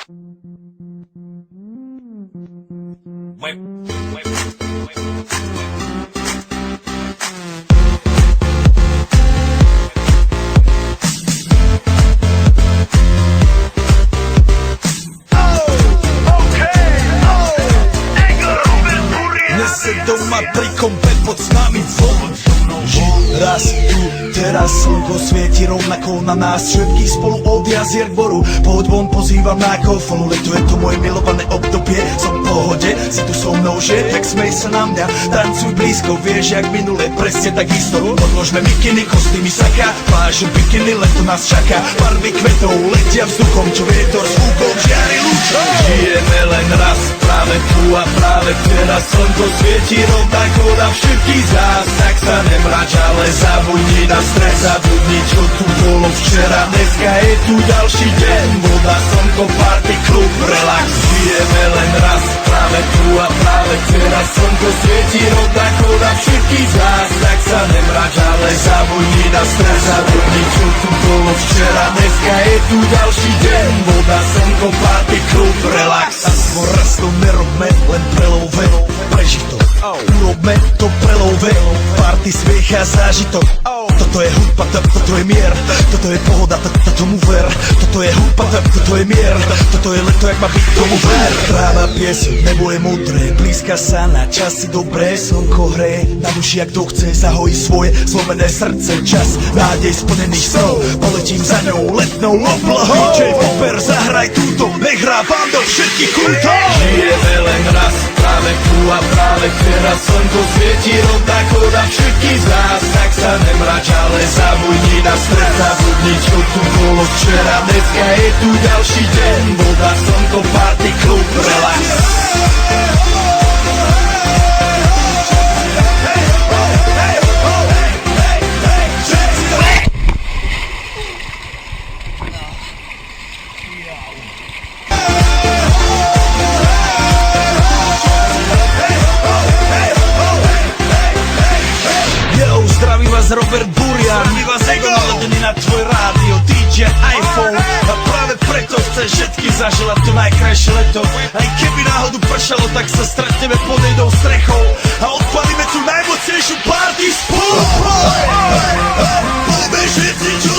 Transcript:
Doma pri kompe pod s nami von. Raz tu, teraz slnko svieti rovnako na nás všetkých spolu od jazier k boru. Pohoď von, pozývam na kofonu, leto je to moje milované obdobie. Som v pohode, si tu so mnou, že? Tak smej sa na mňa, tancuj blízko, vieš jak minule, presne tak isto. Odložme mikiny, kostýmy saka, pláže bikiny, leto nás čaká. Barvy kvetov letia vzduchom, čo vietor s fúkom žiari lúčom. Žijeme len raz, práve tu a práve teraz slnko svieti rovnako na všetkých z nás. Tak sa nemrač, ale zabudni na stres, zabudni čo tu bolo včera. Dneska je tu ďalší deň, voda, slnko, party, klub, relax. Žijeme len raz, práve tu a práve teraz slnko svieti rovnako na všetkých z nás. Tak sa nemrač, ale zabudni na stres, zabudni čo tu bolo včera. Dneska je tu ďalší deň, voda, slnko, party, klub, relax. Aspoň raz to nerobme, len prelove, prežij to. Urobme to prelove, party, smiech a zážitok. Toto je hudba, toto je mier, toto je pohoda, tomu ver. Toto je hudba, toto je mier, toto je leto, jak má byť, tomu ver. Tráva, pieseň, nebo je modré, blízka sa na časy dobré. Slnko hreje na duši, jak to chce, zahojí svoje zlomené srdce. Čas nádej splnených snov, poletím za ňou letnou oblohou. DJ Popper, zahraj túto, nech hrá vám do všetkých kútov. Žijeme len raz, práve tu a práve teraz slnko svieti rovnako na všetkých z nás. Tak sa nemrač, ale zabudni na stres, zabudni čo tu bolo včera. Dneska je tu ďalší deň, voda, slnko, party, klub, relax. Robert Burian, zdraví vás Ego, naladený na tvoj rádio, DJ iPhone. A práve preto chceš všetky zaželať to najkrajšie leto. Aj keby náhodu pršalo, tak sa stretneme pod jednou strechou a odpalíme tú najmocnejšiu party spolu. Poďme všetci, čo